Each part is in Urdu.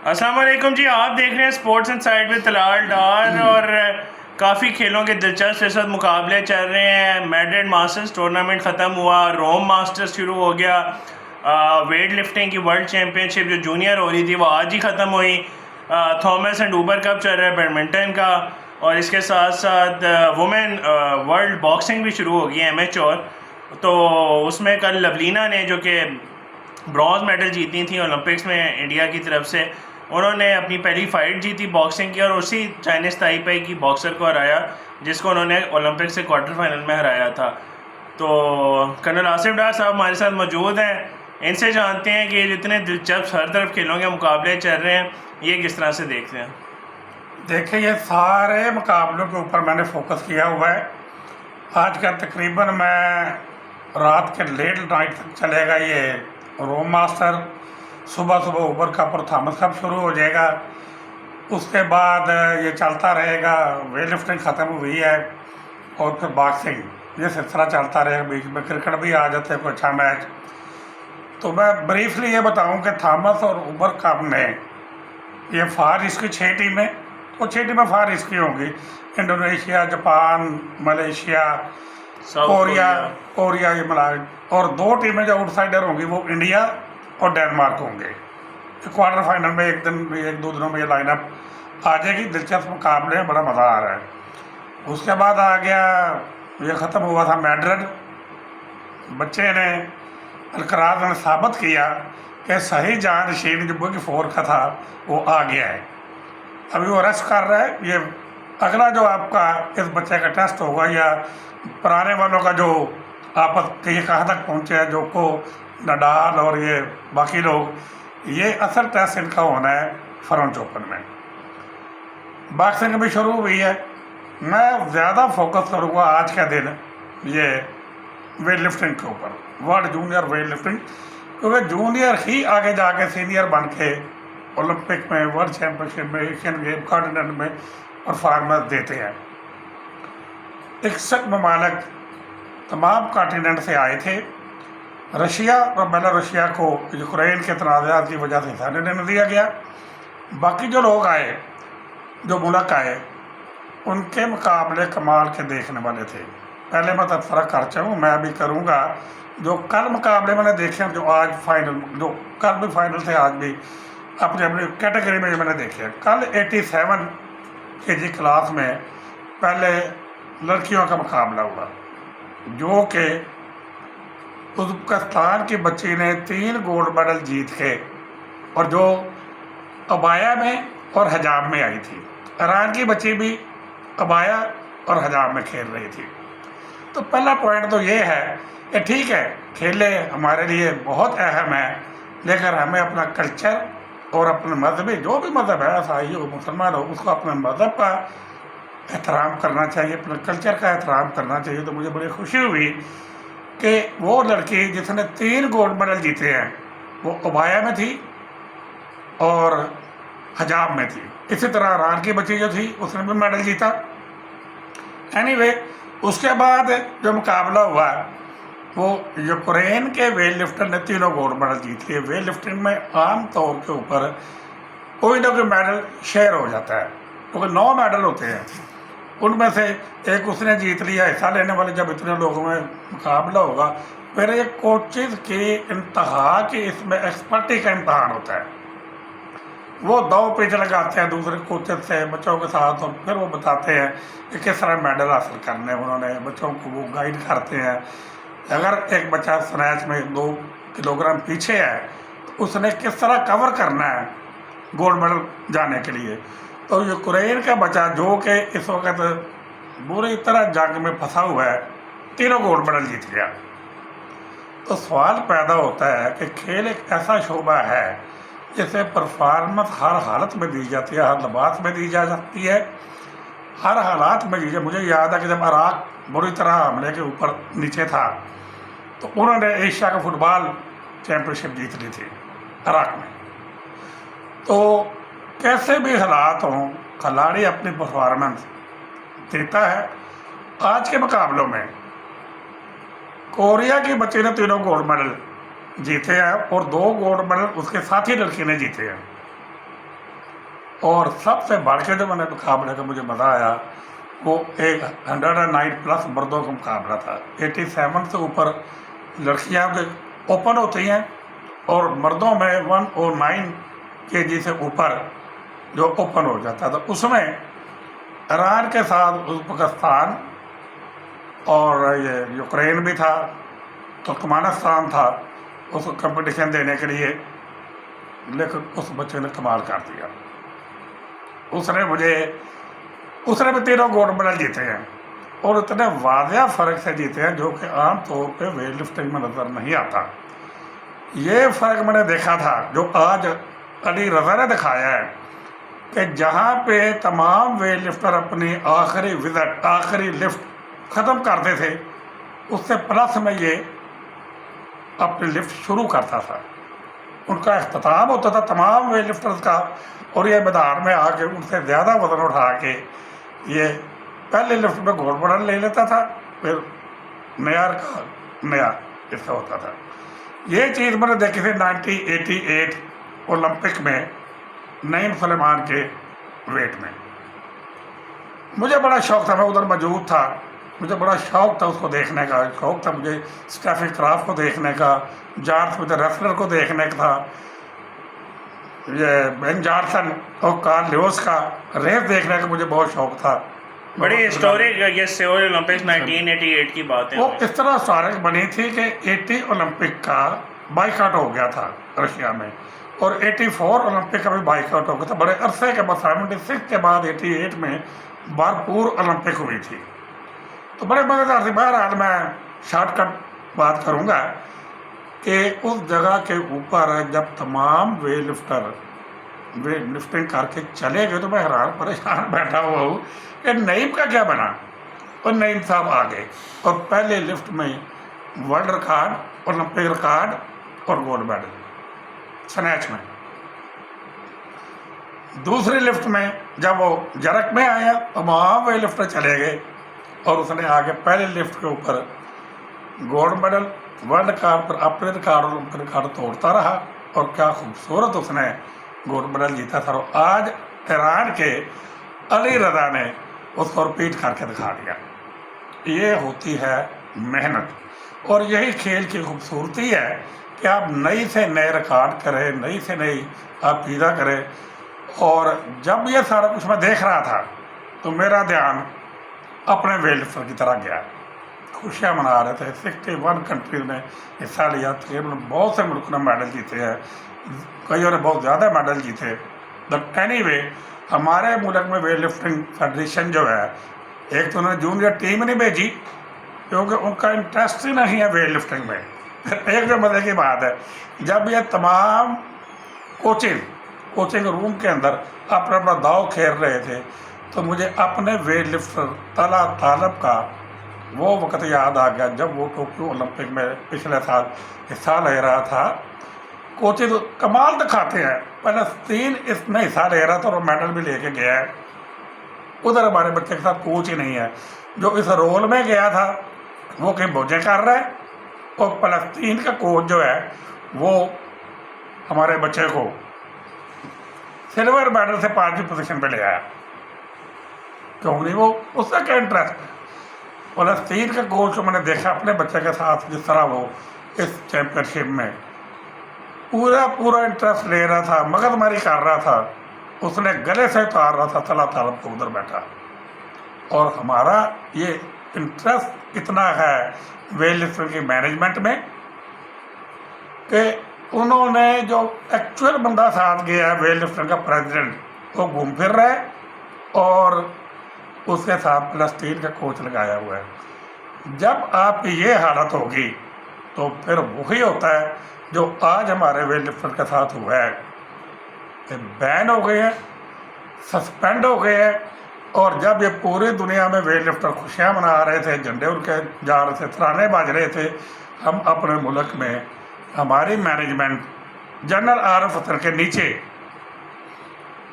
السلام علیکم جی، آپ دیکھ رہے ہیں اسپورٹس ان سائڈ میں طلال ڈار، اور کافی کھیلوں کے دلچسپ اس وقت مقابلے چل رہے ہیں۔ میڈرڈ ماسٹرز ٹورنامنٹ ختم ہوا، روم ماسٹرز شروع ہو گیا، ویٹ لفٹنگ کی ورلڈ چیمپئن شپ جو جونیئر ہو رہی تھی وہ آج ہی ختم ہوئی۔ تھامس اینڈ اوبر کپ چل رہا ہے بیڈمنٹن کا، اور اس کے ساتھ ساتھ وومن ورلڈ باکسنگ بھی شروع ہو گئی ہے ایمیچور۔ تو اس میں کل لولینا نے جو کہ برونز میڈل جیتی تھیں اولمپکس میں انڈیا کی طرف سے، انہوں نے اپنی پہلی فائٹ جیتی باکسنگ کی، اور اسی چائنیز تائپے کی باکسر کو ہرایا جس کو انہوں نے اولمپک سے کوارٹر فائنل میں ہرایا تھا۔ تو کرنل آصف ڈار صاحب ہمارے ساتھ موجود ہیں، ان سے جانتے ہیں کہ یہ جتنے دلچسپ ہر طرف کھیلوں کے مقابلے چل رہے ہیں یہ کس طرح سے دیکھتے ہیں۔ دیکھیں، یہ سارے مقابلوں کے اوپر میں نے فوکس کیا ہوا ہے۔ آج کا تقریباً میں رات کے لیٹ نائٹ تک چلے گا یہ روم ماسٹر، صبح اوبر کپ اور تھامس کپ شروع ہو جائے گا۔ اس کے بعد یہ چلتا رہے گا، ویٹ لفٹنگ ختم ہوئی ہے اور پھر باکسنگ، یہ سلسلہ چلتا رہے گا۔ بیچ میں کرکٹ بھی آ جاتے ہیں کوئی اچھا میچ۔ تو میں بریفلی یہ بتاؤں کہ تھامس اور اوبر کپ میں یہ فار ایسٹ کی 6 ٹیمیں، وہ 6 ٹیمیں فار ایسٹ کی ہوں گی، انڈونیشیا، جاپان، ملیشیا، کوریا یہ ملا، اور 2 ٹیمیں جو آؤٹ سائڈر ہوں گی وہ انڈیا اور ڈینمارک ہوں گے۔ کوارٹر فائنل میں ایک دو دنوں میں یہ لائن اپ آ جائے گی۔ دلچسپ مقابلے ہیں، بڑا مزہ آ رہا ہے۔ اس کے بعد آ گیا، یہ ختم ہوا تھا میڈرڈ۔ بچے نے الکراز نے ثابت کیا کہ صحیح جانشین جو بگ 4 کا تھا وہ آ گیا ہے۔ ابھی وہ ریسٹ کر رہا ہے۔ یہ اگلا جو آپ کا اس بچے کا ٹیسٹ ہوگا، یا پرانے والوں کا جو آپس کے کہاں تک پہنچے ہیں، جو کو نڈال اور یہ باقی لوگ، یہ اصل ٹیسٹ ان کا ہونا ہے فرنچ اوپن میں۔ باکسنگ بھی شروع ہوئی ہے۔ میں زیادہ فوکس کروں گا آج کا دن یہ ویٹ لفٹنگ کے اوپر، ورلڈ جونیئر ویٹ لفٹنگ، کیونکہ جونیئر ہی آگے جا کے سینئر بن کے اولمپک میں، ورلڈ چیمپئن شپ میں، ایشین گیم، کانٹیننٹ میں پرفارمنس دیتے ہیں۔ 61 ممالک تمام کانٹیننٹ سے آئے تھے۔ رشیا اور بیلاروشیا کو یوکرین کے تنازعات کی وجہ سے حصہ نہیں دیا گیا۔ باقی جو لوگ آئے، جو ملک آئے، ان کے مقابلے کمال کے دیکھنے والے تھے۔ پہلے میں تبصرہ کر چکا ہوں، میں ابھی کروں گا۔ جو کل مقابلے میں نے دیکھے، جو آج فائنل، جو کل بھی فائنل تھے، آج بھی اپنی اپنی کیٹیگری میں میں نے دیکھے۔ کل 87 kg کلاس میں پہلے لڑکیوں کا مقابلہ ہوا، جو کہ ازبکستان کی بچی نے 3 گولڈ میڈل جیت کے، اور جو ابایا میں اور حجاب میں آئی تھی۔ ایران کی بچی بھی ابایا اور حجاب میں کھیل رہی تھی۔ تو پہلا پوائنٹ تو یہ ہے کہ ٹھیک ہے، کھیلے ہمارے لیے بہت اہم ہے، لیکن ہمیں اپنا کلچر اور اپنے مذہبی، جو بھی مذہب ہے، عیسائی ہو، مسلمان ہو، اس کو اپنے مذہب کا احترام کرنا چاہیے، اپنے کلچر کا احترام کرنا چاہیے۔ تو مجھے بڑی خوشی ہوئی کہ وہ لڑکی جس نے 3 گولڈ میڈل جیتے ہیں، وہ ابایا میں تھی اور حجاب میں تھی۔ اسی طرح ایران کی بچی جو تھی، اس نے بھی میڈل جیتا۔ اینی وے، اس کے بعد جو مقابلہ ہوا، وہ یوکرین کے ویٹ لفٹر نے 3 گولڈ میڈل جیت لیے۔ ویٹ لفٹنگ میں عام طور کے اوپر کوئی نہ کوئی میڈل شیئر ہو جاتا ہے، کیونکہ 9 میڈل ہوتے ہیں، ان میں سے ایک اس نے جیت لیا۔ حصہ لینے والے جب اتنے لوگوں میں مقابلہ ہوگا، پھر یہ کوچز کی انتہا کی اس میں ایکسپرٹی کا امتحان ہوتا ہے۔ وہ 2 پیچ لگاتے ہیں دوسرے کوچز سے بچوں کے ساتھ، اور پھر وہ بتاتے ہیں کہ کس طرح میڈل حاصل کرنے ہیں۔ انہوں نے بچوں کو وہ گائیڈ کرتے ہیں۔ اگر ایک بچہ سنیچ میں 2 کلو گرام پیچھے ہے، تو اس نے کس طرح کور کرنا ہے گولڈ میڈل جانے کے لیے۔ تو یوکرین کا بچہ جو کہ اس وقت بری طرح جنگ میں پھنسا ہوا ہے، 3 گولڈ میڈل جیت گیا۔ تو سوال پیدا ہوتا ہے کہ کھیل ایک ایسا شعبہ ہے جسے پرفارمنس ہر حالت میں دی جاتی ہے، ہر لباس میں دی جا سکتی ہے، ہر حالات میں دی جائے۔ مجھے یاد ہے کہ جب عراق بری طرح حملے کے اوپر نیچے تھا، تو انہوں نے ایشیا کا فٹ بال چیمپئن شپ جیت لی تھی عراق میں۔ تو کیسے بھی حالات ہوں، کھلاڑی اپنی پرفارمنس دیتا ہے۔ آج کے مقابلوں میں کوریا کی بچی نے 3 گولڈ میڈل جیتے ہیں، اور 2 گولڈ میڈل اس کے ساتھی لڑکی نے جیتے ہیں۔ اور سب سے بڑھ کے جو میں نے مقابلے کا مجھے مزہ آیا وہ ایک 109 پلس مردوں کا مقابلہ تھا. 87 سے اوپر لڑکیاں کے اوپن ہوتی ہیں اور مردوں میں 109 kg سے اوپر جو اوپن ہو جاتا تھا. اس میں ایران کے ساتھ ازبکستان اور یہ یوکرین بھی تھا، ترکمانستان تھا اس کو کمپٹیشن دینے کے لیے. لیکن اس بچے نے کمال کر دیا. اس نے بھی 3 گولڈ میڈل جیتے ہیں اور اتنے واضح فرق سے جیتے ہیں جو کہ عام طور پہ ویٹ لفٹنگ میں نظر نہیں آتا. یہ فرق میں نے دیکھا تھا جو آج علی رضا نے دکھایا ہے کہ جہاں پہ تمام ویٹ لفٹر اپنی آخری لفٹ ختم کرتے تھے اس سے پلس میں یہ اپنی لفٹ شروع کرتا تھا. ان کا اختتام ہوتا تھا تمام ویٹ لفٹرز کا اور یہ میدان میں آ کے ان سے زیادہ وزن اٹھا کے یہ پہلے لفٹ میں گولڈ میڈل لے لیتا تھا. پھر معیار کا نیا حصہ ہوتا تھا. یہ چیز میں نے دیکھی تھی 1988 اولمپک میں نعیم سلیمان کے ویٹ میں. مجھے بڑا شوق تھا، میں ادھر موجود تھا، مجھے بڑا شوق تھا اس کو دیکھنے کا. شوق تھا مجھے اسٹیفی کرافٹ کو دیکھنے کا، جان سمتھ ریسلر کو دیکھنے کا تھا، یہ بین جانسن اور کارل لیوس کا ریس دیکھنے کا مجھے بہت شوق تھا. بڑی ہسٹورک یہ سیول اولمپکس 1988 کی بات ہے. وہ اس طرح ہسٹورک بنی تھی کہ 80 اولمپک کا بائیکاٹ ہو گیا تھا رشیا میں اور 84 اولمپک کا بھی بائیکاٹ ہو گیا تھا. بڑے عرصے کے بعد 76 کے بعد 88 میں بھرپور اولمپک ہوئی تھی. تو بڑے مزیدار تھی. بہرحال میں شارٹ کٹ بات کروں گا کہ اس جگہ کے اوپر جب تمام ویٹ لفٹنگ کر کے چلے گئے تو میں حیران پریشان بیٹھا ہوا ہوں کہ نعیم کا کیا بنا. اور نعیم صاحب آ گئے اور پہلے لفٹ میں ورلڈ ریکارڈ، اولمپک ریکارڈ اور گولڈ میڈل سنیچ میں. دوسری لفٹ میں جب وہ جرک میں آیا تو وہاں ویٹ لفٹر چلے گئے اور اس نے آگے پہلے لفٹ کے اوپر گولڈ میڈل، ورلڈ ریکارڈ پر اپنے ریکارڈ اور اپنے ریکارڈ توڑتا رہا اور کیا خوبصورت اس نے گولڈ میڈل جیتا تھا. اور آج ایران کے علی رضا نے اس کو رپیٹ کر کے دکھا دیا. یہ ہوتی ہے محنت اور یہی کھیل کی خوبصورتی ہے کہ آپ نئی سے نئے ریکارڈ کریں، نئی سے نئی آپ پیدا کریں. اور جب یہ سارا کچھ میں دیکھ رہا تھا تو میرا دھیان اپنے ویٹ لفٹر کی طرح گیا. خوشیاں منا رہے تھے. 61 کنٹریز نے حصہ لیا. تقریباً بہت سے ملکوں نے میڈل جیتے ہیں، کئیوں نے بہت زیادہ میڈل جیتے. بٹ اینی وے ہمارے ملک میں ویٹ لفٹنگ فیڈریشن جو ہے، ایک تو انہوں نے جونیئر ٹیم نہیں بھیجی کیونکہ ان کا انٹرسٹ ہی نہیں ہے ویٹ لفٹنگ میں. ایک جو مزے کی بات ہے، جب یہ تمام کوچنگ روم کے اندر اپنا اپنا داؤ کھیل رہے تھے تو مجھے اپنے ویٹ لفٹر طلحہ طالب کا وہ وقت یاد آ گیا جب وہ ٹوکیو اولمپک میں پچھلے سال حصہ لے رہا تھا. کوچز کمال دکھاتے ہیں. فلسطین اس میں حصہ لے رہا تھا اور میڈل بھی لے کے گیا ہے. ادھر ہمارے بچے کے ساتھ کوچ ہی نہیں ہے. جو اس رول میں گیا تھا وہ کہیں بوجھیں کر رہا ہے اور فلسطین کا کوچ جو ہے وہ ہمارے بچے کو سلور میڈل سے 5ویں پوزیشن پہ لے آیا. کیوں نہیں؟ وہ اس کا کیا انٹرسٹ ہے؟ فلسطین کا کوچ کو میں نے دیکھا اپنے بچے کے ساتھ جس طرح وہ اس چیمپئن شپ میں پورا انٹرسٹ لے رہا تھا، مغز ماری کر رہا تھا. اس نے گلے سے اتار رہا تھا طلحہ طالب کو ادھر بیٹھا. اور ہمارا یہ انٹرسٹ اتنا ہے ویٹ لفٹنگ کی مینجمنٹ میں کہ انہوں نے جو ایکچوئل بندہ ساتھ گیا ہے ویٹ لفٹنگ کا پریزیڈنٹ وہ گھوم پھر رہا ہے اور اس کے ساتھ فلسطین کا کوچ لگایا ہوا ہے. جب آپ کی یہ حالت ہوگی تو پھر وہی ہوتا ہے جو آج ہمارے ویٹ لفٹر کے ساتھ ہوا ہے کہ بین ہو گئے ہیں، سسپینڈ ہو گئے ہیں. اور جب یہ پوری دنیا میں ویٹ لفٹر خوشیاں منا رہے تھے، جھنڈے ان کے جا رہے تھے، ترانے باج رہے تھے، ہم اپنے ملک میں ہماری مینجمنٹ جنرل عارف اختر کے نیچے،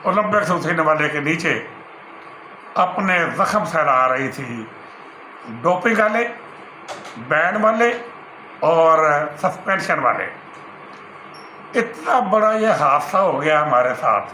اولمپکس حسین والے کے نیچے اپنے زخم سہلا رہی تھی. ڈوپنگ والے، بین والے اور سسپینشن والے. اتنا بڑا یہ حادثہ ہو گیا ہمارے ساتھ